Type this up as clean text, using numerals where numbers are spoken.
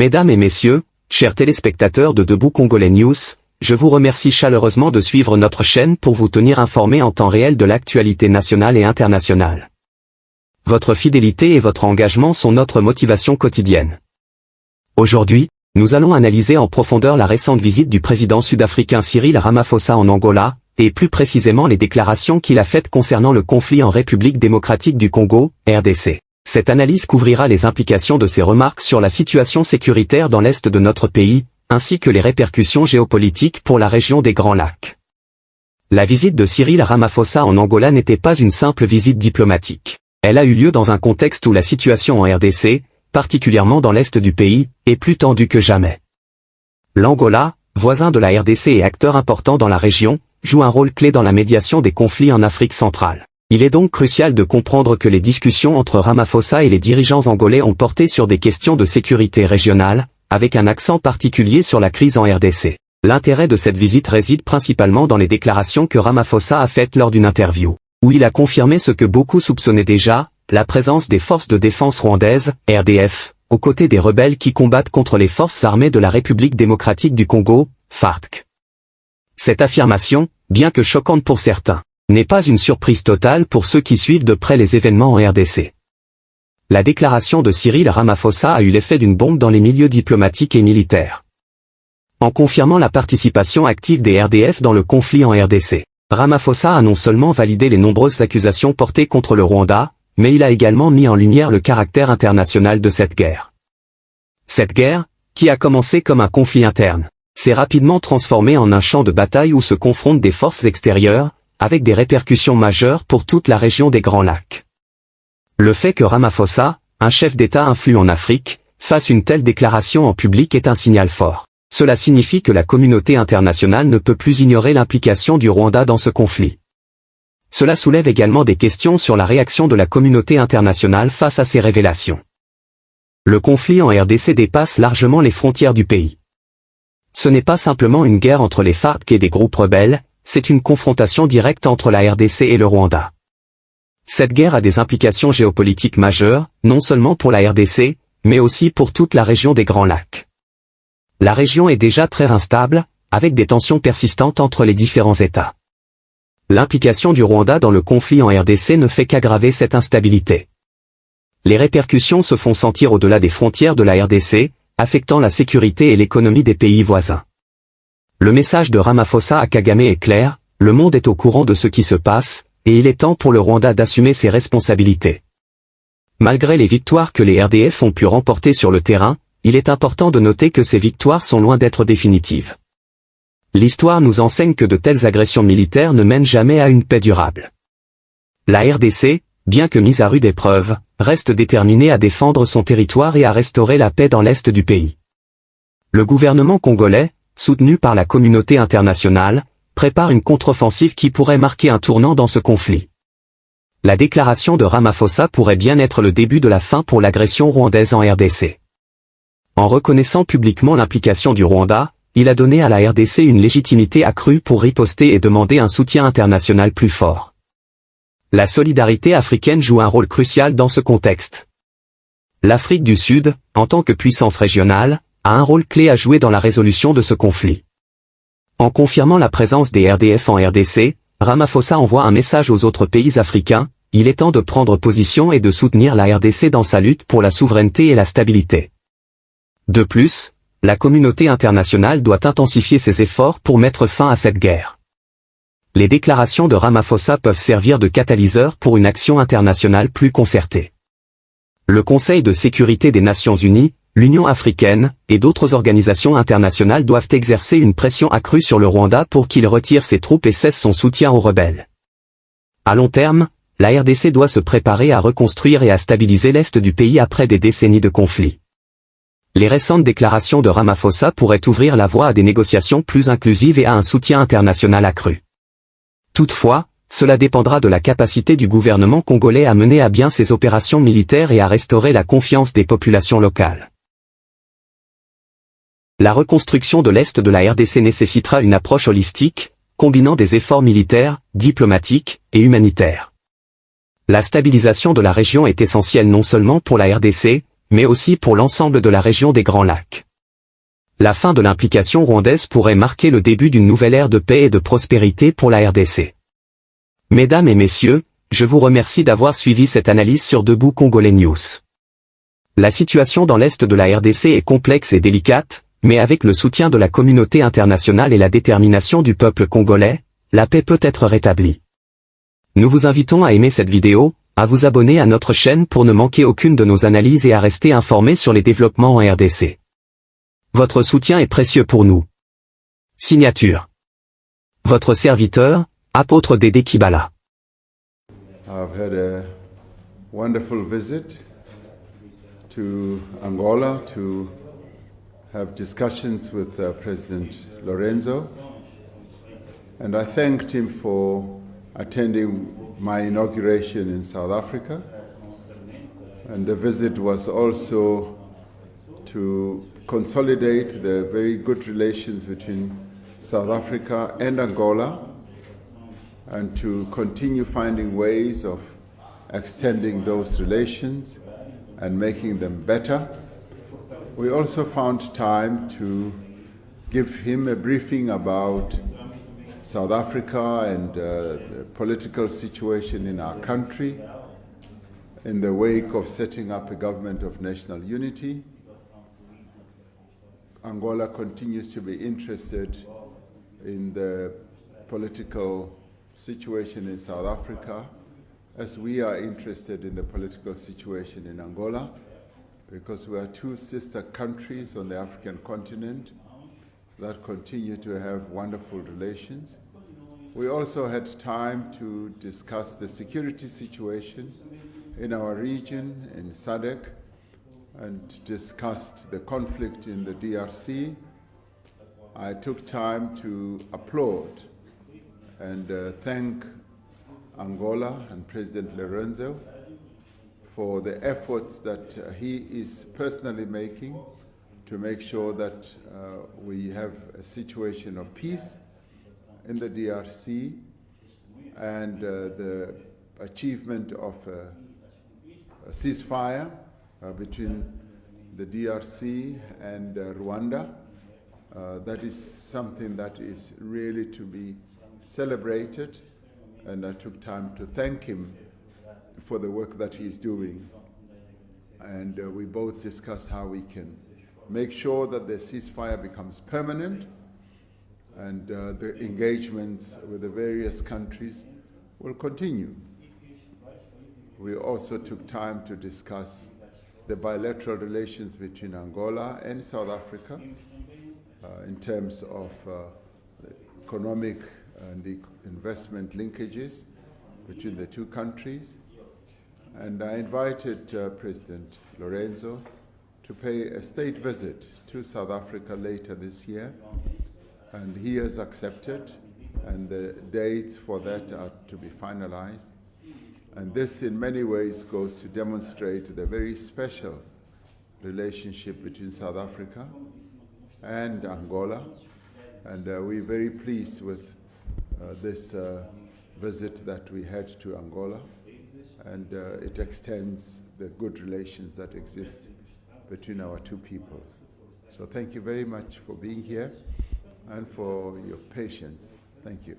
Mesdames et messieurs, chers téléspectateurs de Debout Congolais News, je vous remercie chaleureusement de suivre notre chaîne pour vous tenir informés en temps réel de l'actualité nationale et internationale. Votre fidélité et votre engagement sont notre motivation quotidienne. Aujourd'hui, nous allons analyser en profondeur la récente visite du président sud-africain Cyril Ramaphosa en Angola, et plus précisément les déclarations qu'il a faites concernant le conflit en République démocratique du Congo, RDC. Cette analyse couvrira les implications de ces remarques sur la situation sécuritaire dans l'est de notre pays, ainsi que les répercussions géopolitiques pour la région des Grands Lacs. La visite de Cyril Ramaphosa en Angola n'était pas une simple visite diplomatique. Elle a eu lieu dans un contexte où la situation en RDC, particulièrement dans l'est du pays, est plus tendue que jamais. L'Angola, voisin de la RDC et acteur important dans la région, joue un rôle clé dans la médiation des conflits en Afrique centrale. Il est donc crucial de comprendre que les discussions entre Ramaphosa et les dirigeants angolais ont porté sur des questions de sécurité régionale, avec un accent particulier sur la crise en RDC. L'intérêt de cette visite réside principalement dans les déclarations que Ramaphosa a faites lors d'une interview, où il a confirmé ce que beaucoup soupçonnaient déjà, la présence des forces de défense rwandaises, RDF, aux côtés des rebelles qui combattent contre les forces armées de la République démocratique du Congo, FARC. Cette affirmation, bien que choquante pour certains, n'est pas une surprise totale pour ceux qui suivent de près les événements en RDC. La déclaration de Cyril Ramaphosa a eu l'effet d'une bombe dans les milieux diplomatiques et militaires. En confirmant la participation active des RDF dans le conflit en RDC, Ramaphosa a non seulement validé les nombreuses accusations portées contre le Rwanda, mais il a également mis en lumière le caractère international de cette guerre. Cette guerre, qui a commencé comme un conflit interne, s'est rapidement transformée en un champ de bataille où se confrontent des forces extérieures, avec des répercussions majeures pour toute la région des Grands Lacs. Le fait que Ramaphosa, un chef d'État influent en Afrique, fasse une telle déclaration en public est un signal fort. Cela signifie que la communauté internationale ne peut plus ignorer l'implication du Rwanda dans ce conflit. Cela soulève également des questions sur la réaction de la communauté internationale face à ces révélations. Le conflit en RDC dépasse largement les frontières du pays. Ce n'est pas simplement une guerre entre les FARC et des groupes rebelles, c'est une confrontation directe entre la RDC et le Rwanda. Cette guerre a des implications géopolitiques majeures, non seulement pour la RDC, mais aussi pour toute la région des Grands Lacs. La région est déjà très instable, avec des tensions persistantes entre les différents États. L'implication du Rwanda dans le conflit en RDC ne fait qu'aggraver cette instabilité. Les répercussions se font sentir au-delà des frontières de la RDC, affectant la sécurité et l'économie des pays voisins. Le message de Ramaphosa à Kagame est clair, le monde est au courant de ce qui se passe, et il est temps pour le Rwanda d'assumer ses responsabilités. Malgré les victoires que les RDF ont pu remporter sur le terrain, il est important de noter que ces victoires sont loin d'être définitives. L'histoire nous enseigne que de telles agressions militaires ne mènent jamais à une paix durable. La RDC, bien que mise à rude épreuve, reste déterminée à défendre son territoire et à restaurer la paix dans l'est du pays. Le gouvernement congolais, soutenu par la communauté internationale, prépare une contre-offensive qui pourrait marquer un tournant dans ce conflit. La déclaration de Ramaphosa pourrait bien être le début de la fin pour l'agression rwandaise en RDC. En reconnaissant publiquement l'implication du Rwanda, il a donné à la RDC une légitimité accrue pour riposter et demander un soutien international plus fort. La solidarité africaine joue un rôle crucial dans ce contexte. L'Afrique du Sud, en tant que puissance régionale, a un rôle clé à jouer dans la résolution de ce conflit. En confirmant la présence des RDF en RDC, Ramaphosa envoie un message aux autres pays africains, il est temps de prendre position et de soutenir la RDC dans sa lutte pour la souveraineté et la stabilité. De plus, la communauté internationale doit intensifier ses efforts pour mettre fin à cette guerre. Les déclarations de Ramaphosa peuvent servir de catalyseur pour une action internationale plus concertée. Le Conseil de sécurité des Nations Unies, l'Union africaine, et d'autres organisations internationales doivent exercer une pression accrue sur le Rwanda pour qu'il retire ses troupes et cesse son soutien aux rebelles. À long terme, la RDC doit se préparer à reconstruire et à stabiliser l'est du pays après des décennies de conflits. Les récentes déclarations de Ramaphosa pourraient ouvrir la voie à des négociations plus inclusives et à un soutien international accru. Toutefois, cela dépendra de la capacité du gouvernement congolais à mener à bien ses opérations militaires et à restaurer la confiance des populations locales. La reconstruction de l'Est de la RDC nécessitera une approche holistique, combinant des efforts militaires, diplomatiques et humanitaires. La stabilisation de la région est essentielle non seulement pour la RDC, mais aussi pour l'ensemble de la région des Grands Lacs. La fin de l'implication rwandaise pourrait marquer le début d'une nouvelle ère de paix et de prospérité pour la RDC. Mesdames et messieurs, je vous remercie d'avoir suivi cette analyse sur Debout Congolais News. La situation dans l'Est de la RDC est complexe et délicate, mais avec le soutien de la communauté internationale et la détermination du peuple congolais, la paix peut être rétablie. Nous vous invitons à aimer cette vidéo, à vous abonner à notre chaîne pour ne manquer aucune de nos analyses et à rester informés sur les développements en RDC. Votre soutien est précieux pour nous. Signature. Votre serviteur, apôtre Dédé Kibala. I've had a wonderful visit to Angola to have discussions with President Lorenzo, and I thanked him for attending my inauguration in South Africa, and the visit was also to consolidate the very good relations between South Africa and Angola, and to continue finding ways of extending those relations and making them better. We also found time to give him a briefing about South Africa and the political situation in our country in the wake of setting up a government of national unity. Angola continues to be interested in the political situation in South Africa, as we are interested in the political situation in Angola, because we are two sister countries on the African continent that continue to have wonderful relations. We also had time to discuss the security situation in our region, in SADC, and discussed the conflict in the DRC. I took time to applaud and thank Angola and President Lorenzo for the efforts that he is personally making to make sure that we have a situation of peace in the DRC and the achievement of a ceasefire between the DRC and Rwanda. That is something that is really to be celebrated, and I took time to thank him for the work that he's doing. And we both discussed how we can make sure that the ceasefire becomes permanent, and the engagements with the various countries will continue. We also took time to discuss the bilateral relations between Angola and South Africa in terms of economic and investment linkages between the two countries. And I invited President Lorenzo to pay a state visit to South Africa later this year, and he has accepted, and the dates for that are to be finalized. And this in many ways goes to demonstrate the very special relationship between South Africa and Angola, and we're very pleased with this visit that we had to Angola, and it extends the good relations that exist between our two peoples. So thank you very much for being here and for your patience. Thank you.